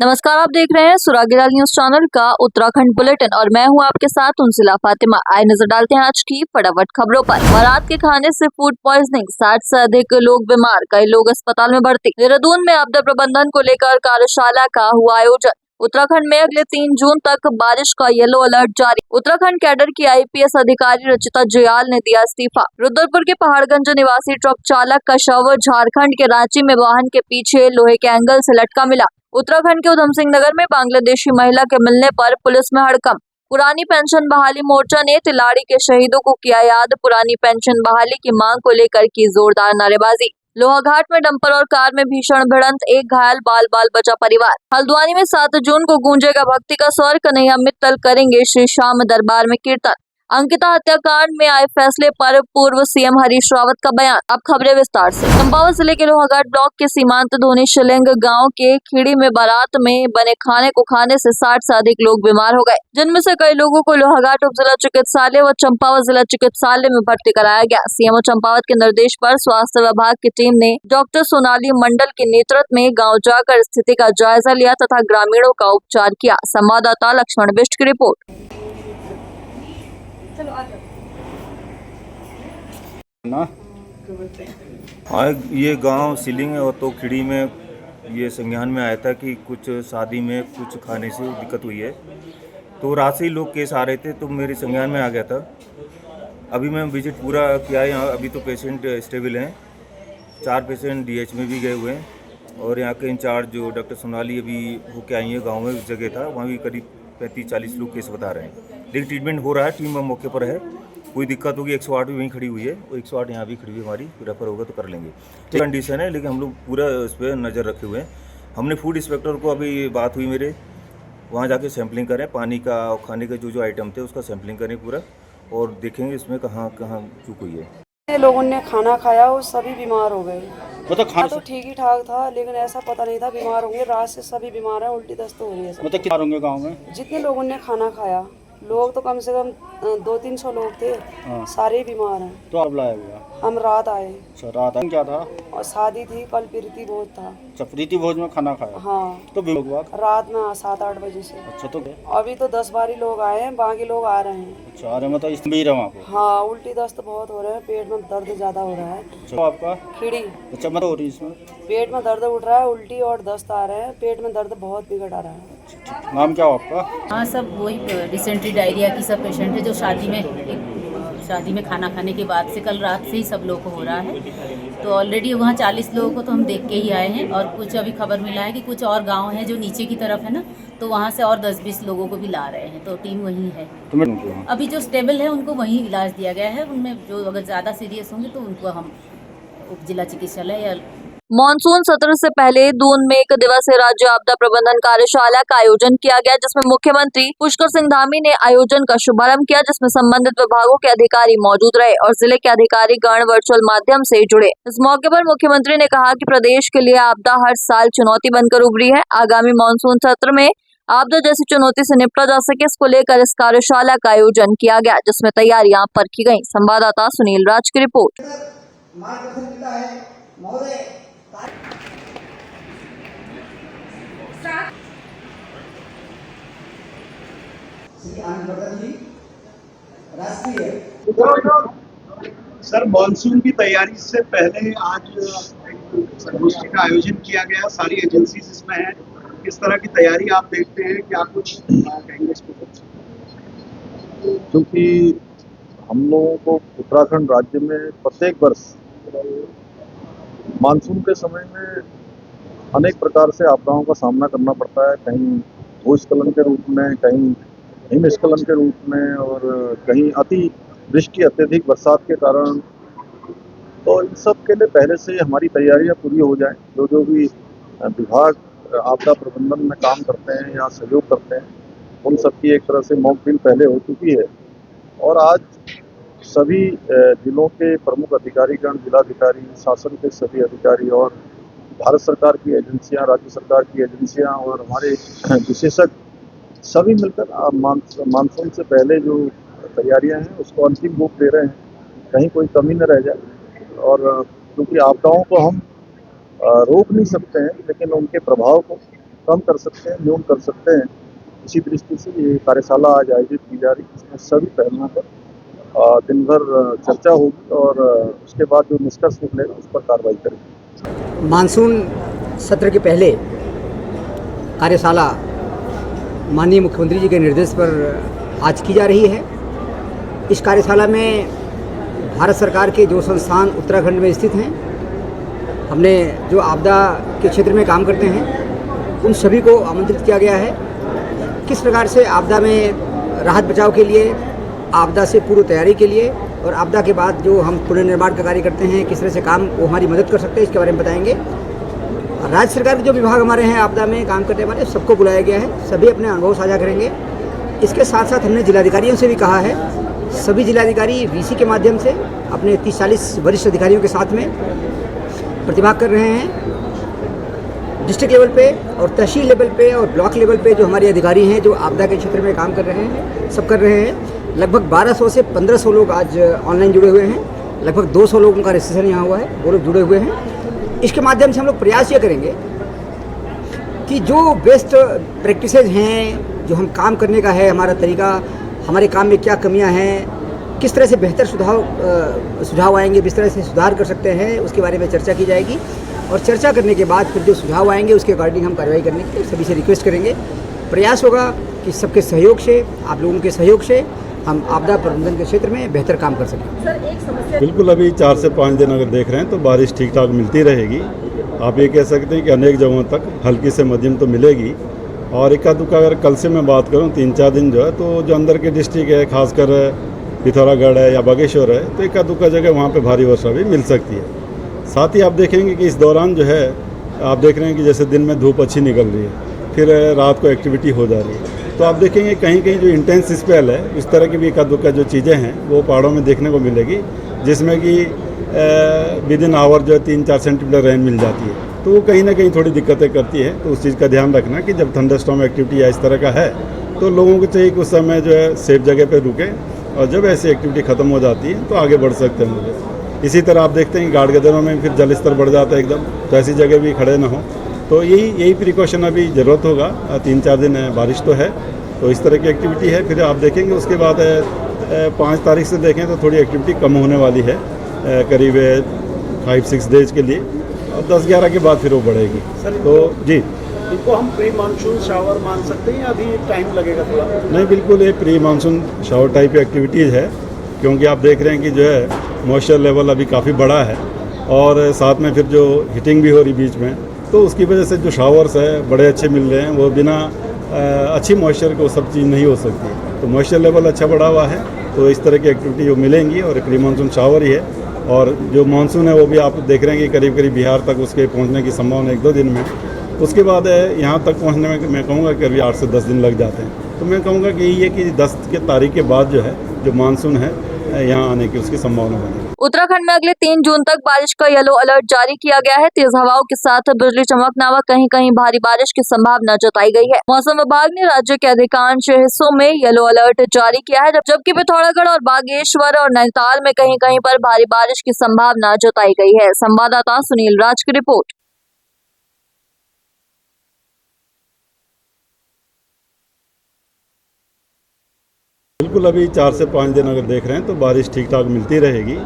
नमस्कार, आप देख रहे हैं सुरागीलाल न्यूज चैनल का उत्तराखंड बुलेटिन और मैं हूं आपके साथ उनसिला फातिमा। आए नजर डालते हैं आज की फटाफट खबरों पर। बारात के खाने से फूड पॉइजनिंग, 60 से अधिक लोग बीमार, कई लोग अस्पताल में भर्ती। देहरादून में आपदा प्रबंधन को लेकर कार्यशाला का हुआ आयोजन। उत्तराखंड में अगले 3 जून तक बारिश का येलो अलर्ट जारी। उत्तराखंड कैडर की IPS अधिकारी रचिता जुयाल ने दिया इस्तीफा। रुद्रपुर के पहाड़गंज निवासी ट्रक चालक का शव झारखंड के रांची में वाहन के पीछे लोहे के एंगल से लटका मिला। उत्तराखंड के उधम सिंह नगर में बांग्लादेशी महिला के मिलने पर पुलिस में हड़कंप। पुरानी पेंशन बहाली मोर्चा ने तिलाड़ी के शहीदों को किया याद। पुरानी पेंशन बहाली की मांग को लेकर की जोरदार नारेबाजी। लोहाघाट में डंपर और कार में भीषण भिड़ंत, एक घायल, बाल बाल बचा परिवार। हल्द्वानी में 7 जून को गूंजेगा भक्ति का स्वर, कन्हैया मित्तल करेंगे श्री श्याम दरबार में कीर्तन। अंकिता हत्याकांड में आए फैसले पर पूर्व CM हरीश रावत का बयान। अब खबरें विस्तार से। चंपावत जिले के लोहाघाट ब्लॉक के सीमांत धोनी शिलिंग गांव के खीड़ी में बारात में बने खाने को खाने से 60 से अधिक लोग बीमार हो गए, जिनमें से कई लोगों को लोहाघाट उप जिला चिकित्सालय व चंपावत जिला चिकित्सालय में भर्ती कराया गया। CMO चंपावत के निर्देश पर स्वास्थ्य विभाग की टीम ने डॉक्टर सोनाली मंडल के नेतृत्व में गाँव जाकर स्थिति का जायजा लिया तथा ग्रामीणों का उपचार किया। संवाददाता लक्ष्मण बिष्ट की रिपोर्ट। हाँ, ये गांव सिलिंग और तो खिड़ी में ये संज्ञान में आया था कि कुछ शादी में कुछ खाने से दिक्कत हुई है, तो रात से ही लोग केस आ रहे थे, तो मेरे संज्ञान में आ गया था। अभी मैं विजिट पूरा किया है यहाँ। अभी तो पेशेंट स्टेबल हैं, 4 पेशेंट DH में भी गए हुए हैं और यहाँ के इंचार्ज जो डॉक्टर सोनाली अभी होके आई है गाँव में, उस जगह था, वहाँ भी करीब 35-40 लोग केस बता रहे हैं। लेकिन ट्रीटमेंट हो रहा है, टीम मौके पर है। कोई दिक्कत होगी 108 भी वहीं खड़ी हुई है और 108 यहाँ भी खड़ी हुई है हमारी, रेफर होगा तो कर लेंगे। ठीक कंडीशन है, लेकिन हम लोग पूरा उस पर नज़र रखे हुए हैं। हमने फूड इंस्पेक्टर को अभी बात हुई मेरे, वहाँ जाके सैम्पलिंग करें, पानी का और खाने के जो आइटम थे उसका सैम्पलिंग करें पूरा, और देखेंगे इसमें कहाँ कहाँ चूक हुई है। लोगों ने खाना खाया और सभी बीमार हो गए। मतलब खाना तो ठीक ही ठाक था, लेकिन ऐसा पता नहीं था बीमार होंगे। रात से सभी बीमार हैं, उल्टी दस्त हो रही है। मतलब कितने होंगे गाँव में? जितने लोगों ने खाना खाया, लोग तो कम से कम 200-300 लोग थे। हाँ। सारे बीमार हैं। तो आप लाया हुआ? हम रात आए। अच्छा, रात क्या था? और शादी थी कल, प्रीति भोज था। अच्छा, प्रीति भोज में खाना खाया? हाँ। तो रात में 7-8 बजे से। अच्छा, तो अभी तो 10-12 लोग आए हैं, बाकी लोग आ रहे हैं। अच्छा, अरे मतलब इसमें ही रहा आपको? हाँ, उल्टी दस्त बहुत हो रहे हैं, पेट में दर्द ज्यादा हो रहा है। अच्छा, आपका खिड़ी? अच्छा, मतलब हो रही है इसमें? पेट में दर्द उठ रहा है, उल्टी और दस्त आ रहे हैं, पेट में दर्द बहुत बिगड़ आ रहा है। नाम क्या हो आपका? हाँ, सब वही डिसेंट्री डायरिया की सब पेशेंट है जो शादी में खाना खाने के बाद से कल रात से ही सब लोग को हो रहा है। तो ऑलरेडी वहाँ 40 लोगों को तो हम देख के ही आए हैं, और कुछ अभी खबर मिला है कि कुछ और गांव हैं जो नीचे की तरफ है ना, तो वहाँ से और 10-20 लोगों को भी ला रहे हैं। तो टीम वहीं है। अभी जो स्टेबल है उनको वहीं इलाज दिया गया है। उनमें जो अगर ज़्यादा सीरियस होंगे तो उनको हम उप जिला चिकित्सालय या मॉनसून सत्र से पहले दून में 1 दिवसीय राज्य आपदा प्रबंधन कार्यशाला का आयोजन किया गया, जिसमें मुख्यमंत्री पुष्कर सिंह धामी ने आयोजन का शुभारंभ किया, जिसमें संबंधित विभागों के अधिकारी मौजूद रहे और जिले के अधिकारी गण वर्चुअल माध्यम से जुड़े। इस मौके पर मुख्यमंत्री ने कहा कि प्रदेश के लिए आपदा हर साल चुनौती बनकर उभरी है। आगामी मॉनसून सत्र में आपदा जैसी चुनौती से निपटा जा सके, इसको लेकर इस कार्यशाला का आयोजन किया गया, जिसमें तैयारियां परखी गयी। संवाददाता सुनील राज की रिपोर्ट। सर, मानसून की तैयारी से पहले आज संगोष्ठी का आयोजन किया गया। सारी एजेंसीज इसमें हैं। किस तरह की तैयारी आप देखते हैं, क्या कुछ कहेंगे इस पर? क्योंकि हम लोगों को उत्तराखंड राज्य में प्रत्येक वर्ष मानसून के समय में अनेक प्रकार से आपदाओं का सामना करना पड़ता है। कहीं भूस्खलन के रूप में, कहीं हिमस्खलन के रूप में, और कहीं अति वृष्टि, अत्यधिक बरसात के कारण। तो इन सब के लिए पहले से हमारी तैयारियां पूरी हो जाएं। जो भी विभाग आपदा प्रबंधन में काम करते हैं या सहयोग करते हैं, उन सबकी एक तरह से मॉक ड्रिल पहले हो चुकी है। और आज सभी जिलों के प्रमुख अधिकारीगण, जिलाधिकारी, शासन के सभी अधिकारी और भारत सरकार की एजेंसियां, राज्य सरकार की एजेंसियां और हमारे विशेषज्ञ सभी मिलकर मानसून से पहले जो तैयारियां हैं उसको अंतिम रूप दे रहे हैं, कहीं कोई कमी न रह जाए। और क्योंकि आपदाओं को हम रोक नहीं सकते हैं, लेकिन उनके प्रभाव को कम कर सकते हैं, न्यून कर सकते हैं। इसी दृष्टि से ये कार्यशाला आज आयोजित की जा रही है, इसमें सभी पहलुओं पर दिन भर चर्चा होगी और उसके बाद जो निष्कर्ष निकलेगा उस पर कार्रवाई करेंगे। मानसून सत्र के पहले कार्यशाला माननीय मुख्यमंत्री जी के निर्देश पर आज की जा रही है। इस कार्यशाला में भारत सरकार के जो संस्थान उत्तराखंड में स्थित हैं, हमने जो आपदा के क्षेत्र में काम करते हैं उन सभी को आमंत्रित किया गया है। किस प्रकार से आपदा में राहत बचाव के लिए, आपदा से पूर्व तैयारी के लिए और आपदा के बाद जो हम पुनर्निर्माण का कार्य करते हैं किस तरह से काम वो हमारी मदद कर सकते हैं, इसके बारे में बताएंगे। राज्य सरकार के जो विभाग हमारे हैं आपदा में काम करने वाले, सबको बुलाया गया है, सभी अपने अनुभव साझा करेंगे। इसके साथ साथ हमने जिलाधिकारियों से भी कहा है, सभी जिलाधिकारी वीसी के माध्यम से अपने 30-40 वरिष्ठ अधिकारियों के साथ में प्रतिभाग कर रहे हैं। डिस्ट्रिक्ट लेवल पे और तहसील लेवल पे और ब्लॉक लेवल पे जो हमारे अधिकारी हैं जो आपदा के क्षेत्र में काम कर रहे हैं, सब कर रहे हैं। लगभग 1200 से 1500 लोग आज ऑनलाइन जुड़े हुए हैं। लगभग 200 लोगों का रजिस्ट्रेशन यहाँ हुआ है, वो लोग जुड़े हुए हैं। इसके माध्यम से हम लोग प्रयास ये करेंगे कि जो बेस्ट प्रैक्टिसेज हैं, जो हम काम करने का है हमारा तरीका, हमारे काम में क्या कमियां हैं, किस तरह से बेहतर सुझाव आएंगे, किस तरह से सुधार कर सकते हैं, उसके बारे में चर्चा की जाएगी। और चर्चा करने के बाद फिर जो सुझाव आएंगे उसके अकॉर्डिंग हम कार्रवाई करने के लिए सभी से रिक्वेस्ट करेंगे। प्रयास होगा कि सबके सहयोग से, आप लोगों के सहयोग से हम आपदा प्रबंधन के क्षेत्र में बेहतर काम कर सकें। बिल्कुल, अभी 4 से 5 दिन अगर देख रहे हैं तो बारिश ठीक ठाक मिलती रहेगी। आप ये कह सकते हैं कि अनेक जगहों तक हल्की से मध्यम तो मिलेगी। और इक्का दुक्का अगर कल से मैं बात करूं 3-4 दिन जो है, तो जो अंदर के डिस्ट्रिक्ट है, खासकर पिथौरागढ़ है या बागेश्वर है, तो इक्का दुक्का जगह वहाँ पे भारी वर्षा भी मिल सकती है। साथ ही आप देखेंगे कि इस दौरान जो है आप देख रहे हैं कि जैसे दिन में धूप अच्छी निकल रही है, फिर रात को एक्टिविटी हो जा रही है, तो आप देखेंगे कहीं कहीं जो इंटेंस स्पेल है, इस तरह की भी इक्का दुक्का जो चीज़ें हैं वो पहाड़ों में देखने को मिलेगी, जिसमें कि विद इन आवर जो है 3-4 सेंटीमीटर रेन मिल जाती है। तो वो कहीं ना कहीं थोड़ी दिक्कतें करती है। तो उस चीज़ का ध्यान रखना कि जब थंडरस्टॉर्म एक्टिविटी या इस तरह का है तो लोगों को चाहिए कि उस समय जो है सेफ जगह पे रुके, और जब ऐसी एक्टिविटी ख़त्म हो जाती है तो आगे बढ़ सकते हैं लोग। इसी तरह आप देखते हैं कि गाढ़ गदरों में फिर जल स्तर बढ़ जाता है एकदम, तो ऐसी जगह भी खड़े ना हो। तो यही प्रिकॉशन अभी ज़रूरत होगा। 3-4 दिन बारिश तो है, तो इस तरह की एक्टिविटी है। फिर आप देखेंगे उसके बाद 5 तारीख से देखें तो थोड़ी एक्टिविटी कम होने वाली है, करीब 5-6 डेज के लिए, और 10-11 के बाद फिर वो बढ़ेगी। तो जी, इनको हम प्री मानसून शावर मान सकते हैं या अभी टाइम लगेगा थोड़ा? नहीं, बिल्कुल ये pre monsoon shower type activities है, क्योंकि आप देख रहे हैं कि जो है मॉइस्चर लेवल अभी काफ़ी बड़ा है और साथ में फिर जो हीटिंग भी हो रही बीच में, तो उसकी वजह से जो शावर्स है बड़े अच्छे मिल रहे हैं। वो बिना अच्छी मॉइस्चर को सब चीज़ नहीं हो सकती। तो मॉइस्चर लेवल अच्छा बढ़ा हुआ है, तो इस तरह की एक्टिविटी जो मिलेंगी, और प्री मानसून शावर ही है। और जो मानसून है वो भी आप देख रहे हैं कि करीब करीब बिहार तक उसके पहुंचने की संभावना 1-2 दिन में। उसके बाद यहाँ तक पहुंचने में मैं कहूँगा कि अभी 8 से 10 दिन लग जाते हैं। तो मैं कहूँगा कि यही है कि 10 तारीख के बाद जो है जो मानसून है यहाँ आने की उसकी संभावना बनी। उत्तराखंड में अगले 3 जून तक बारिश का येलो अलर्ट जारी किया गया है। तेज हवाओं के साथ बिजली चमकना व कहीं कहीं भारी बारिश की संभावना जताई गई है। मौसम विभाग ने राज्य के अधिकांश हिस्सों में येलो अलर्ट जारी किया है, जबकि पिथौरागढ़ और बागेश्वर और नैनीताल में कहीं कहीं पर भारी बारिश की संभावना जताई गई है। संवाददाता सुनील राज की रिपोर्ट। बिल्कुल, अभी 4 से 5 दिन अगर देख रहे हैं तो बारिश ठीक ठाक मिलती रहेगी।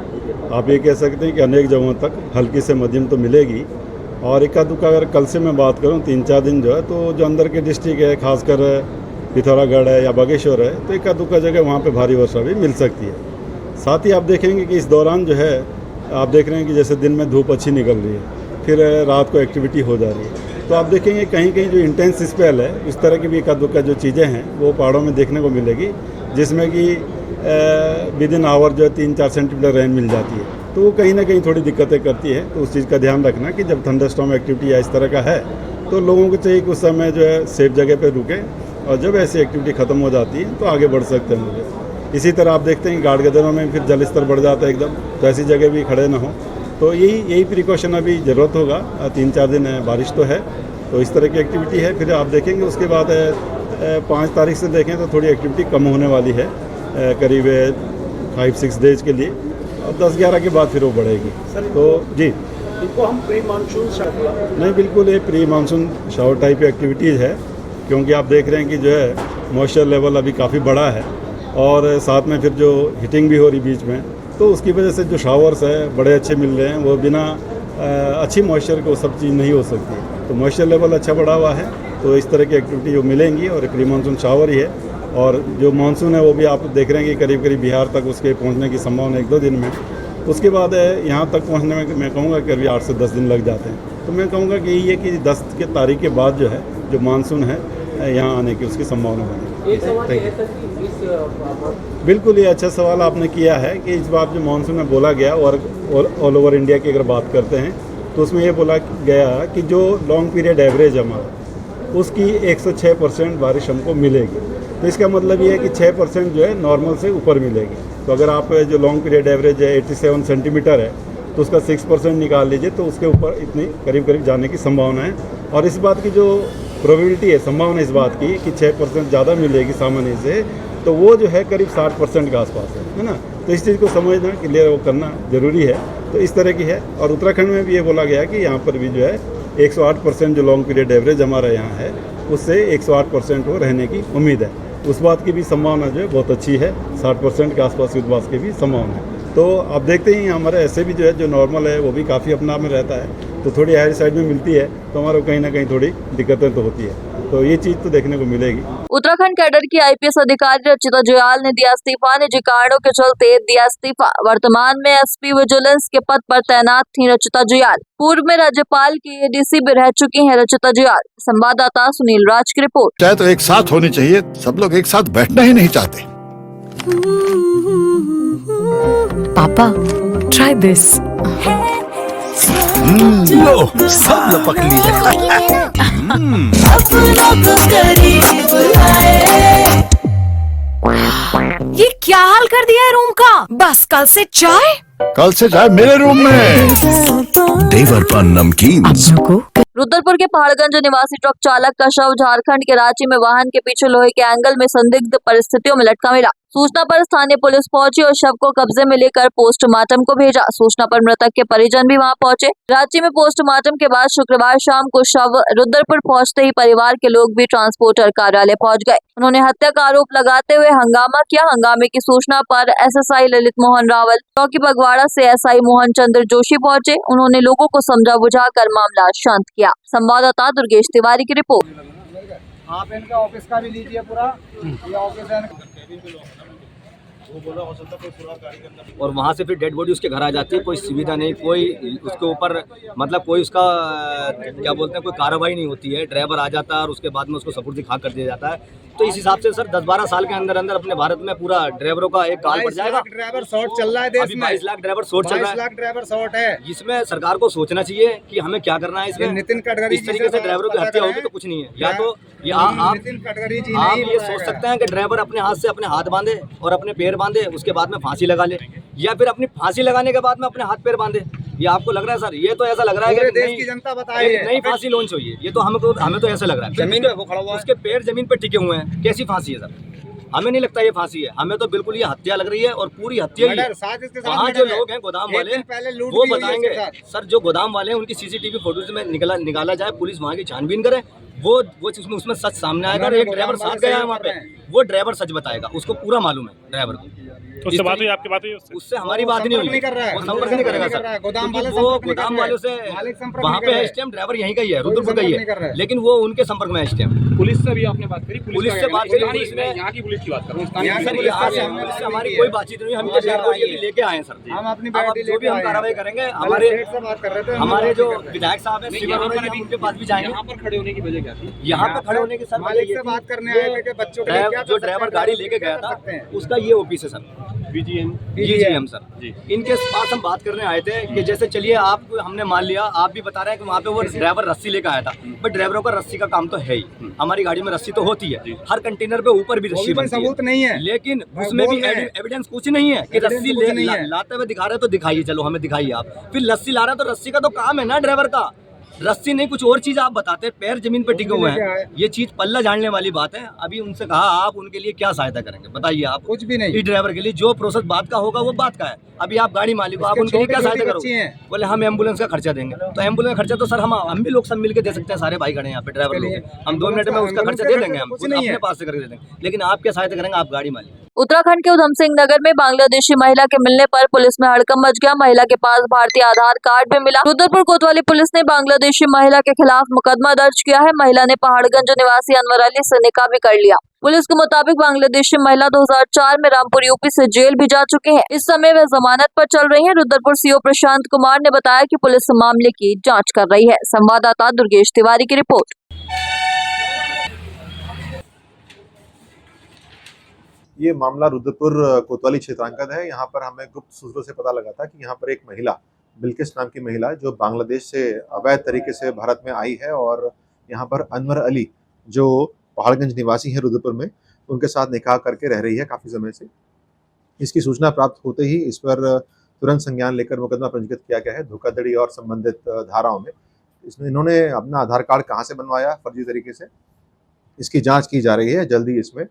आप ये कह सकते हैं कि अनेक जगहों तक हल्की से मध्यम तो मिलेगी। और इक्का दुक्का अगर कल से मैं बात करूं 3-4 दिन जो है, तो जो अंदर के डिस्ट्रिक्ट है, खासकर पिथौरागढ़ है या बागेश्वर है, तो इक्का दुक्का जगह वहाँ पे भारी वर्षा भी मिल सकती है। साथ ही आप देखेंगे कि इस दौरान जो है आप देख रहे हैं कि जैसे दिन में धूप अच्छी निकल रही है, फिर रात को एक्टिविटी हो जा रही है, तो आप देखेंगे कहीं कहीं जो इंटेंस स्पेल है, इस तरह की भी इक्का दुक्का जो चीज़ें हैं वो पहाड़ों में देखने को मिलेगी, जिसमें कि विद इन आवर जो है 3-4 सेंटीमीटर रेन मिल जाती है। तो वो कहीं ना कहीं थोड़ी दिक्कतें करती है। तो उस चीज़ का ध्यान रखना कि जब थंडरस्टॉर्म एक्टिविटी या इस तरह का है तो लोगों को चाहिए कि उस समय जो है सेफ जगह पे रुके, और जब ऐसी एक्टिविटी ख़त्म हो जाती है तो आगे बढ़ सकते हैं लोग। इसी तरह आप देखते हैं कि गाढ़ गदरों में फिर जल स्तर बढ़ जाता है एकदम, तो ऐसी जगह भी खड़े ना हो। तो यही प्रिकॉशन अभी ज़रूरत होगा। 3-4 दिन बारिश तो है, तो इस तरह की एक्टिविटी है। फिर आप देखेंगे उसके बाद 5 तारीख से देखें तो थोड़ी एक्टिविटी कम होने वाली है, करीब 5-6 डेज के लिए, और 10-11 के बाद फिर वो बढ़ेगी। तो जी, इनको हम प्री मानसून शावर नहीं, बिल्कुल ये pre monsoon shower type activities है, क्योंकि आप देख रहे हैं कि जो है मॉइस्चर लेवल अभी काफ़ी बड़ा है और साथ में फिर जो हीटिंग भी हो रही बीच में, तो उसकी वजह से जो शावर्स है बड़े अच्छे मिल रहे हैं। वो बिना अच्छी मॉइस्चर को सब चीज़ नहीं हो सकती, तो मॉइस्चर लेवल अच्छा बढ़ा हुआ है, तो इस तरह की एक्टिविटी जो मिलेंगी और प्री मानसून शावर ही है। और जो मानसून है वो भी आप देख रहे हैं कि करीब करीब बिहार तक उसके पहुंचने की संभावना 1-2 दिन में। उसके बाद यहाँ तक पहुंचने में मैं कहूँगा कि अभी 8 से 10 दिन लग जाते हैं। तो मैं कहूँगा कि ये कि 10 की तारीख के बाद जो है जो मानसून है यहाँ आने की उसकी संभावना बनी। बिल्कुल ये अच्छा सवाल आपने किया है कि इस बार जो मानसून में बोला गया और ऑल ओवर इंडिया की अगर बात करते हैं तो उसमें ये बोला गया कि जो लॉन्ग पीरियड एवरेज हमारा उसकी 106% बारिश हमको मिलेगी। तो इसका मतलब ये है कि 6% जो है नॉर्मल से ऊपर मिलेगी। तो अगर आप जो लॉन्ग पीरियड एवरेज है 87 सेंटीमीटर है तो उसका 6% निकाल लीजिए, तो उसके ऊपर इतनी करीब करीब जाने की संभावना है। और इस बात की जो प्रोबेबिलिटी है, संभावना इस बात की कि 6% ज़्यादा मिलेगी सामान्य से, तो वो जो है करीब 60% के आसपास है ना। तो इस चीज़ को समझना क्लियर वो करना ज़रूरी है। तो इस तरह की है। और उत्तराखंड में भी ये बोला गया कि यहाँ पर भी जो है 108% जो लॉन्ग पीरियड एवरेज हमारा यहाँ है उससे 108% वो रहने की उम्मीद है। उस बात की भी संभावना जो है बहुत अच्छी है, 60% के आसपास उस बात की भी संभावना है। तो आप देखते हैं हमारे ऐसे भी जो है जो नॉर्मल है वो भी काफ़ी अपना में रहता है, तो थोड़ी हायर साइड में मिलती है तो हमारे कहीं ना कहीं थोड़ी दिक्कतें तो होती है। तो ये चीज़ तो देखने को मिलेगी। उत्तराखंड कैडर की आईपीएस अधिकारी रचिता जुयाल ने दिया इस्तीफा। निजी कारणों के चलते दिया इस्तीफा। वर्तमान में एसपी विजिलेंस के पद पर तैनात थी रचिता जुयाल। पूर्व में राज्यपाल की एडीसी भी रह चुकी हैं रचिता जुयाल। संवाददाता सुनील राज की रिपोर्ट। चाहे तो एक साथ होनी चाहिए, सब लोग एक साथ बैठना ही नहीं चाहते। पापा, try this. लो, सब लपक लिए। ये क्या हाल कर दिया है रूम का? बस कल से चाय? कल से चाय मेरे रूम में। देवर पान नमकीन। रुद्रपुर के पहाड़गंज निवासी ट्रक चालक का शव झारखंड के रांची में वाहन के पीछे लोहे के एंगल में संदिग्ध परिस्थितियों में लटका मिला। सूचना पर स्थानीय पुलिस पहुंची और शव को कब्जे में लेकर पोस्टमार्टम को भेजा। सूचना पर मृतक के परिजन भी वहां पहुंचे। रांची में पोस्टमार्टम के बाद शुक्रवार शाम को शव रुद्रपुर पहुंचते ही परिवार के लोग भी ट्रांसपोर्टर कार्यालय पहुंच गए। उन्होंने हत्या का आरोप लगाते हुए हंगामा किया। हंगामे की सूचना पर एसएसआई ललित मोहन रावल, चौकी बगवाड़ा से एसआई मोहन चंद्र जोशी पहुंचे। उन्होंने लोगों को समझा बुझाकर मामला शांत किया। संवाददाता दुर्गेश तिवारी की रिपोर्ट। आप इनका ऑफिस का भी लीजिए पूरा, ये ऑफिस है। और वहाँ से फिर डेड बॉडी उसके घर आ जाती है। कोई सुविधा नहीं, कोई उसके ऊपर मतलब कोई उसका क्या बोलते हैं, कोई कार्रवाई नहीं होती है। ड्राइवर आ जाता है और उसके बाद में उसको सपुर्द खा कर दिया जाता है। तो इस हिसाब से सर 10-12 साल के अंदर अंदर अपने भारत में पूरा ड्राइवरों का एक काल पड़ जाएगा। ड्राइवर शॉर्ट चल रहा है देश में। 22 लाख ड्राइवर शॉर्ट चल रहा है। 22 लाख ड्राइवर शॉर्ट है। इसमें सरकार को सोचना चाहिए कि हमें क्या करना है इसमें। नितिन गडकरी इस तरीके से ड्राइवरों की हत्या होगी तो कुछ नहीं है। या तो आप ये सोच सकते हैं कि ड्राइवर अपने हाथ से अपने हाथ बांधे और अपने पैर बांधे, उसके बाद में फांसी लगा ले, या फिर अपनी फांसी लगाने के बाद में अपने हाथ पैर बांधे। ये आपको लग रहा है सर? ये तो ऐसा लग रहा है कि देश की जनता बताए नई फांसी लॉन्च हुई है। ये तो हमें तो ऐसा लग रहा है। जमीन पे वो खड़ा हुआ है, उसके पैर जमीन पे टिके हुए हैं। कैसी फांसी है सर? हमें नहीं लगता ये फांसी है। हमें तो बिल्कुल ये हत्या लग रही है और पूरी हत्या ही है। वहाँ जो लोग हैं गोदाम वाले वो बताएंगे सर। जो गोदाम वाले हैं उनकी सीसीटीवी फोटोज में निकाला जाए, पुलिस वहाँ की छानबीन करे, वो उसमें सच सामने आएगा। एक ड्राइवर साथ गया है वहाँ पे, वो ड्राइवर सच बताएगा, उसको पूरा मालूम है ड्राइवर को। उससे बात हुई, आपकी बात हुई उससे? हमारी बात नहीं हुई। वो संपर्क नहीं करेगा सर। वो गोदाम वालों से वहाँ पे है इस टाइम, ड्राइवर यहीं का ही है, रुद्रपुर का ही है, लेकिन वो उनके संपर्क में है इस टाइम। पुलिस से भी आपने बात करी? पुलिस से बात करी। यहाँ की पुलिस की बात करूँ, पुलिस से हमारी कोई बातचीत नहीं। हम लेके आए हैं सर। हम अपनी जो भी हम कार्रवाई करेंगे, हमारे जो विधायक साहब है उनके पास भी जाएंगे। यहाँ पर खड़े होने की वजह क्या थी? यहाँ पे खड़े होने की सर मालिक से बात करने आए थे कि बच्चों के जो ड्राइवर गाड़ी लेके गया था उसका ये ऑफिस है सर, बीजीएम सर। इनके पास हम बात करने आए थे कि जैसे चलिए आप, हमने मान लिया, आप भी बता रहे हैं कि वहाँ पे वो ड्राइवर रस्सी लेकर आया था, बट ड्राइवरों का रस्सी का काम तो है ही। हमारी गाड़ी में रस्सी तो होती है, हर कंटेनर पे ऊपर भी रस्सी बनती है, सबूत नहीं है, लेकिन उसमें भी एविडेंस कुछ नहीं है कि रस्सी लाते हुए दिखा रहे तो दिखाइए, चलो हमें दिखाइए आप। फिर रस्सी ला रहे तो रस्सी का तो काम है ना ड्राइवर का, रस्सी नहीं, कुछ और चीज आप बताते, पैर जमीन पे टिके हुए हैं, ये चीज पल्ला झाड़ने वाली बात है। अभी उनसे कहा आप उनके लिए क्या सहायता करेंगे, बताइए आप। कुछ भी नहीं, ड्राइवर के लिए जो प्रोसेस बात का होगा वो बात का है। अभी आप गाड़ी मालिक हो, आप उनके लिए क्या सहायता करोगे? बोले हम एम्बुलेंस का खर्चा देंगे। तो एम्बुलेंस का खर्चा तो सर हम भी लोग सब मिलकर दे सकते हैं, सारे भाई खड़े हैं यहाँ पे ड्राइवर लोग, हम 2 मिनट में उसका खर्चा दे देंगे, हम अपने पास से करके दे देंगे। लेकिन आप क्या सहायता करेंगे, आप गाड़ी मालिक। उत्तराखंड के उधम सिंह नगर में बांग्लादेशी महिला के मिलने पर पुलिस में हड़कंप मच गया। महिला के पास भारतीय आधार कार्ड भी मिला। रुद्रपुर कोतवाली पुलिस ने बांग्लादेशी महिला के खिलाफ मुकदमा दर्ज किया है। महिला ने पहाड़गंज निवासी अनवर अली से निकाह भी कर लिया। पुलिस के मुताबिक बांग्लादेशी महिला 2004 में रामपुर यूपी से जेल भी जा चुके हैं। इस समय वे जमानत पर चल रही हैं। रुद्रपुर सीओ प्रशांत कुमार ने बताया कि पुलिस मामले की जांच कर रही है। संवाददाता दुर्गेश तिवारी की रिपोर्ट। ये मामला रुद्रपुर कोतवाली क्षेत्रांकन है। यहाँ पर हमें गुप्त सूत्रों से पता लगा था कि यहाँ पर एक महिला, बिल्किस नाम की महिला, जो बांग्लादेश से अवैध तरीके से भारत में आई है और यहाँ पर अनवर अली, जो पहाड़गंज निवासी है रुद्रपुर में, उनके साथ निकाह करके रह रही है काफ़ी समय से। इसकी सूचना प्राप्त होते ही इस पर तुरंत संज्ञान लेकर मुकदमा पंजीकृत किया गया है धोखाधड़ी और संबंधित धाराओं में। इसमें इन्होंने अपना आधार कार्ड कहाँ से बनवाया फर्जी तरीके से, इसकी जाँच की जा रही है। जल्दी इसमें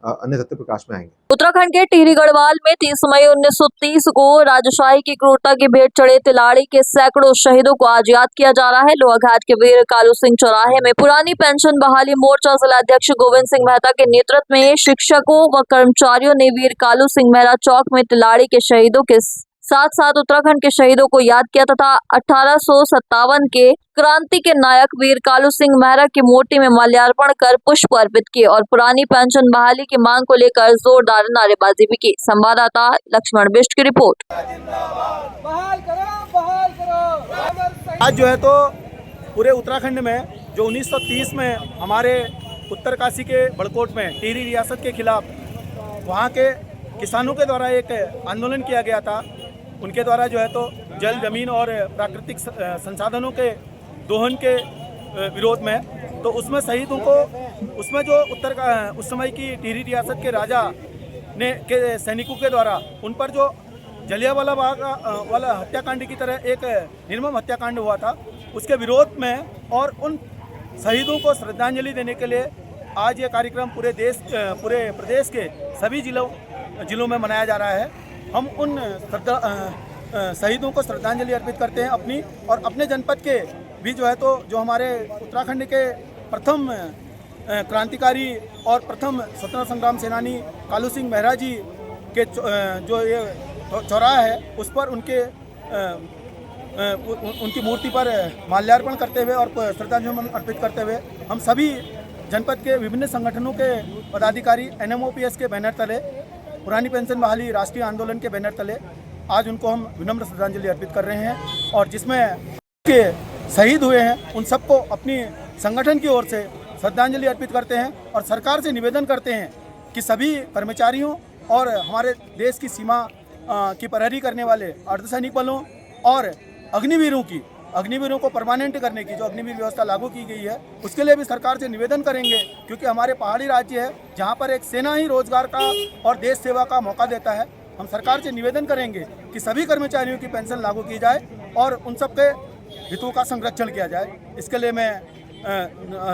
अन्य तथ्य प्रकाश में आएंगे। उत्तराखंड के टिहरी गढ़वाल में 30 मई 1930 को राजशाही की क्रूरता की भेंट चढ़े तिलाड़ी के सैकड़ों शहीदों को आज याद किया जा रहा है। लोहाघाट के वीर कालू सिंह चौराहे में पुरानी पेंशन बहाली मोर्चा जिलाध्यक्ष गोविंद सिंह मेहता के नेतृत्व में शिक्षकों व कर्मचारियों ने वीर कालू सिंह मेहरा चौक में तिलाड़ी के शहीदों के साथ साथ उत्तराखंड के शहीदों को याद किया तथा 1857 के क्रांति के नायक वीर कालू सिंह मेहरा की मूर्ति में माल्यार्पण कर पुष्प अर्पित किए और पुरानी पेंशन बहाली की मांग को लेकर जोरदार नारेबाजी भी की। संवाददाता लक्ष्मण बिष्ट की रिपोर्ट। आज जो है तो पूरे उत्तराखंड में जो 1930 में हमारे उत्तरकाशी के बड़कोट में टिहरी रियासत के खिलाफ वहाँ के किसानों के द्वारा एक आंदोलन किया गया था। उनके द्वारा जो है तो जल, जमीन और प्राकृतिक संसाधनों के दोहन के विरोध में, तो उसमें शहीदों को, उसमें जो उस समय की टिहरी रियासत के राजा ने के सैनिकों के द्वारा उन पर जो जलियांवाला बाग वाला हत्याकांड की तरह एक निर्मम हत्याकांड हुआ था, उसके विरोध में और उन शहीदों को श्रद्धांजलि देने के लिए आज ये कार्यक्रम पूरे प्रदेश के सभी जिलों में मनाया जा रहा है। हम उन शहीदों को श्रद्धांजलि अर्पित करते हैं अपनी और अपने जनपद के भी जो है तो जो हमारे उत्तराखंड के प्रथम क्रांतिकारी और प्रथम स्वतंत्रता संग्राम सेनानी कालू सिंह मेहरा जी के जो ये चौराहा है उस पर उनकी मूर्ति पर माल्यार्पण करते हुए और श्रद्धांजलि अर्पित करते हुए हम सभी जनपद के विभिन्न संगठनों के पदाधिकारी NMOPS के बैनर तले, पुरानी पेंशन बहाली राष्ट्रीय आंदोलन के बैनर तले आज उनको हम विनम्र श्रद्धांजलि अर्पित कर रहे हैं और जिसमें के शहीद हुए हैं उन सबको अपनी संगठन की ओर से श्रद्धांजलि अर्पित करते हैं और सरकार से निवेदन करते हैं कि सभी कर्मचारियों और हमारे देश की सीमा की प्रहरी करने वाले अर्धसैनिक बलों और अग्निवीरों को परमानेंट करने की जो अग्निवीर व्यवस्था लागू की गई है उसके लिए भी सरकार से निवेदन करेंगे, क्योंकि हमारे पहाड़ी राज्य है जहां पर एक सेना ही रोजगार का और देश सेवा का मौका देता है। हम सरकार से निवेदन करेंगे कि सभी कर्मचारियों की पेंशन लागू की जाए और उन सबके हितों का संरक्षण किया जाए। इसके लिए मैं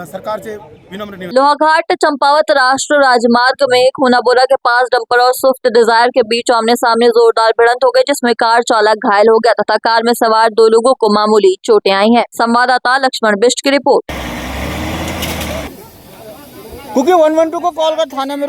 सरकार से विनम्र निवेदन। लोहाघाट चंपावत राष्ट्रीय राजमार्ग में खूनाबोरा के पास डंपर और स्विफ्ट डिजायर के बीच आमने सामने जोरदार भिड़ंत हो गई, जिसमें कार चालक घायल हो गया तथा कार में सवार 2 लोगों को मामूली चोटें आई हैं। संवाददाता लक्ष्मण बिष्ट की रिपोर्ट। क्योंकि 112 को कॉल कर, थाने में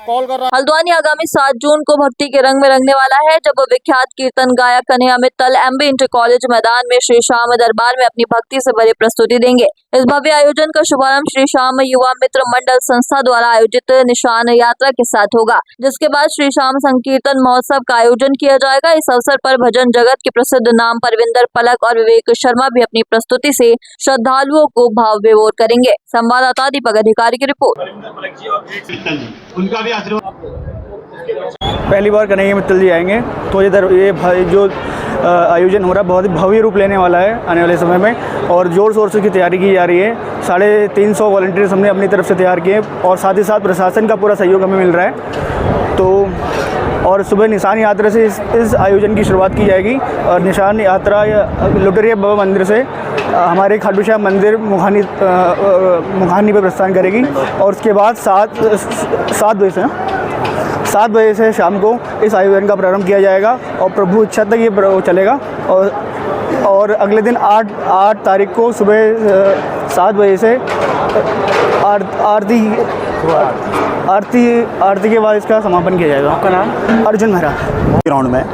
कॉल कर रहा। हल्द्वानी आगामी 7 जून को भक्ति के रंग में रंगने वाला है, जब विख्यात कीर्तन गायक Kanhaiya Mittal MB inter college मैदान में श्री श्याम दरबार में अपनी भक्ति से भरी प्रस्तुति देंगे। इस भव्य आयोजन का शुभारंभ श्री श्याम युवा मित्र मंडल संस्था द्वारा आयोजित निशान यात्रा के साथ होगा, जिसके बाद श्री श्याम संकीर्तन महोत्सव का आयोजन किया जाएगा। इस अवसर पर भजन जगत के प्रसिद्ध नाम परविंदर पलक और विवेक शर्मा भी अपनी प्रस्तुति से श्रद्धालुओं को भाव विभोर करेंगे। संवाददाता दीपक अधिकारी की रिपोर्ट। उनका भी पहली बार कन्हैया मित्तल जी आएंगे, तो ये जो आयोजन हो रहा है बहुत ही भव्य रूप लेने वाला है आने वाले समय में और जोर शोर से की तैयारी की जा रही है। 350 वॉलंटियर्स हमने अपनी तरफ से तैयार किए और साथ ही साथ प्रशासन का पूरा सहयोग हमें मिल रहा है। तो और सुबह निशान यात्रा से इस आयोजन की शुरुआत की जाएगी और निशान यात्रा लुटरिया बाबा मंदिर से हमारे खाटू श्याम मंदिर मुखानी पर प्रस्थान करेगी और उसके बाद 7 बजे से शाम को इस आयोजन का प्रारंभ किया जाएगा और प्रभु इच्छा तक ये चलेगा। और अगले दिन 8 तारीख को सुबह 7 बजे से आरती के बाद इसका समापन किया जाएगा। आपका नाम? अर्जुन मेहरा। ग्राउंड में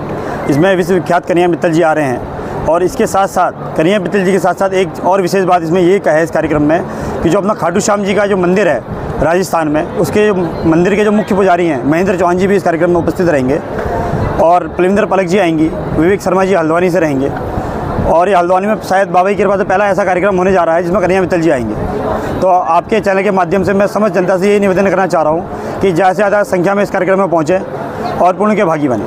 इसमें विश्वविख्यात कन्हैया मित्तल जी आ रहे हैं और इसके साथ साथ कन्हैया मित्तल जी के साथ साथ एक और विशेष बात इसमें ये है इस कार्यक्रम में कि जो अपना खाटू श्याम जी का जो मंदिर है राजस्थान में, उसके मंदिर के जो मुख्य पुजारी हैं महेंद्र चौहान जी भी इस कार्यक्रम में उपस्थित रहेंगे और पलविंदर पलक जी आएंगी, विवेक शर्मा जी हल्द्वानी से रहेंगे और ये हल्द्वानी में शायद बाबा की कृपा से पहला ऐसा कार्यक्रम होने जा रहा है जिसमें कन्हैया मित्तल जी आएंगे। तो आपके चैनल के माध्यम से मैं समस्त जनता से ये निवेदन करना चाह रहा हूँ कि ज़्यादा से ज़्यादा संख्या में इस कार्यक्रम में पहुँचे और पूर्ण के भागी बने।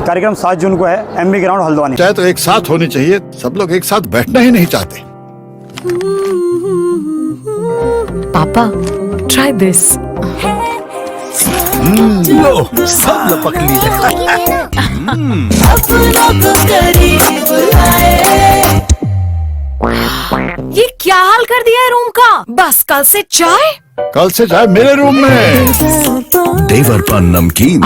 कार्यक्रम 7 जून को है, MB ग्राउंड हल्द्वानी। चाहे तो एक साथ होनी चाहिए, सब लोग एक साथ बैठना ही नहीं चाहते। पापा ट्राई दिस। लो सब लपक लिए। ये क्या हाल कर दिया है रूम का? बस कल से चाय मेरे रूम में। देवर पान नमकीन।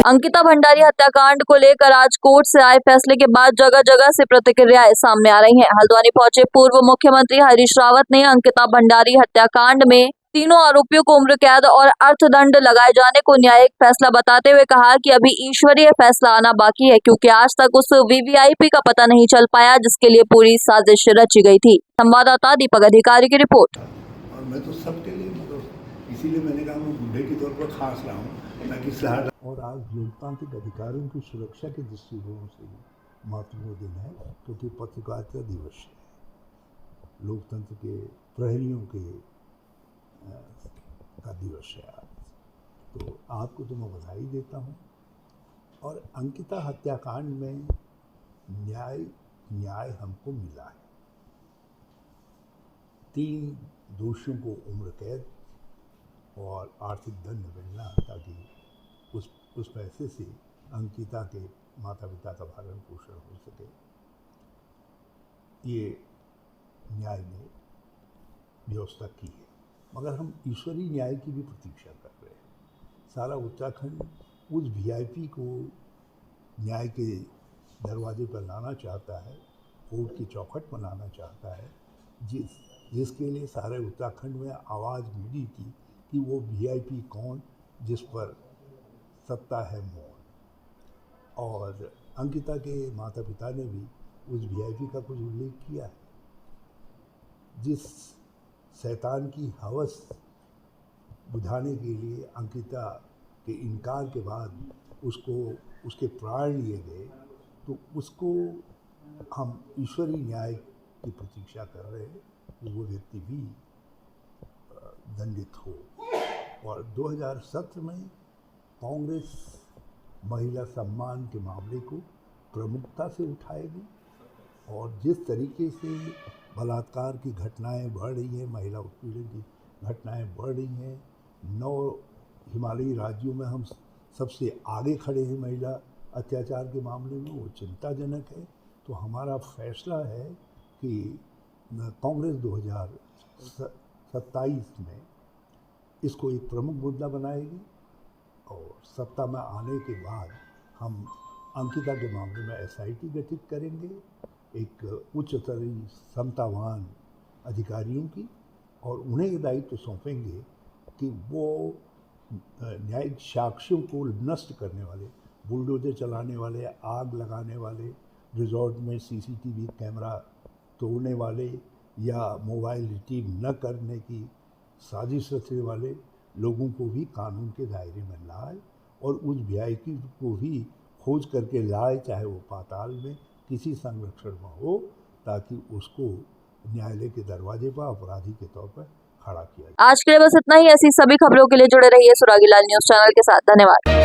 अंकिता भंडारी हत्याकांड को लेकर आज कोर्ट से आए फैसले के बाद जगह जगह से प्रतिक्रियाएं सामने आ रही हैं। हल्द्वानी पहुंचे पूर्व मुख्यमंत्री हरीश रावत ने अंकिता भंडारी हत्याकांड में तीनों आरोपियों को उम्र कैद और अर्थदंड लगाए जाने को न्यायिक फैसला बताते हुए कहा कि अभी ईश्वरीय फैसला आना बाकी है, क्योंकि आज तक उस वीवीआईपी का पता नहीं चल पाया जिसके लिए पूरी साजिश रची गई थी। संवाददाता दीपक अधिकारी की रिपोर्ट। और मैं तो सबके लिए इसीलिए मैंने कहा मैं बूढ़े के तौर पर खास रहा हूँ ताकि सहारा। और आज लोकतांत्रिक अधिकारों की सुरक्षा के दृष्टिकोण से महत्वपूर्ण दिन है क्योंकि पत्रकारिता दिवस है, लोकतंत्र के प्रहरियों के का दिवस है आज। तो आपको तो मैं बधाई देता हूँ। और अंकिता हत्याकांड में न्याय हमको मिला है। 3 दोषियों को उम्र कैद और आर्थिक दंड मिलना ताकि उस पैसे से अंकिता के माता पिता का भरण पोषण हो सके, ये न्याय ने व्यवस्था की है। मगर हम ईश्वरीय न्याय की भी प्रतीक्षा कर रहे हैं। सारा उत्तराखंड उस वीआईपी को न्याय के दरवाजे पर लाना चाहता है, कोर्ट की चौखट पर लाना चाहता है, जिसके लिए सारे उत्तराखंड में आवाज़ मिली थी कि वो वीआईपी कौन जिस पर सत्ता है मौन। और अंकिता के माता पिता ने भी उस वीआईपी का कुछ उल्लेख किया है। जिस शैतान की हवस बुझाने के लिए अंकिता के इनकार के बाद उसके प्राण लिए गए, तो उसको हम ईश्वरीय न्याय की प्रतीक्षा कर रहे हैं कि वो व्यक्ति भी दंडित हो। और 2017 में कांग्रेस महिला सम्मान के मामले को प्रमुखता से उठाएगी और जिस तरीके से बलात्कार की घटनाएं बढ़ रही हैं, महिला उत्पीड़न की घटनाएं बढ़ रही हैं, 9 हिमालयी राज्यों में हम सबसे आगे खड़े हैं महिला अत्याचार के मामले में, वो चिंताजनक है। तो हमारा फैसला है कि कांग्रेस 2027 में इसको एक प्रमुख मुद्दा बनाएगी और सत्ता में आने के बाद हम अंकिता के मामले में SIT गठित करेंगे, एक उच्च स्तरीय क्षमतावान अधिकारियों की, और उन्हें ये दायित्व सौंपेंगे कि वो न्यायिक साक्ष्यों को नष्ट करने वाले, बुलडोजर चलाने वाले, आग लगाने वाले, रिजॉर्ट में CCTV कैमरा तोड़ने वाले या मोबाइल रिट्रीव न करने की साजिश रचने वाले लोगों को भी कानून के दायरे में लाए और उस वीआईपी को भी खोज करके लाए, चाहे वो पाताल में किसी संरक्षण में हो, ताकि उसको न्यायालय के दरवाजे पर अपराधी के तौर पर खड़ा किया जाए। आज के लिए बस इतना ही। ऐसी सभी खबरों के लिए जुड़े रहिए सुरागी लाल न्यूज़ चैनल के साथ। धन्यवाद।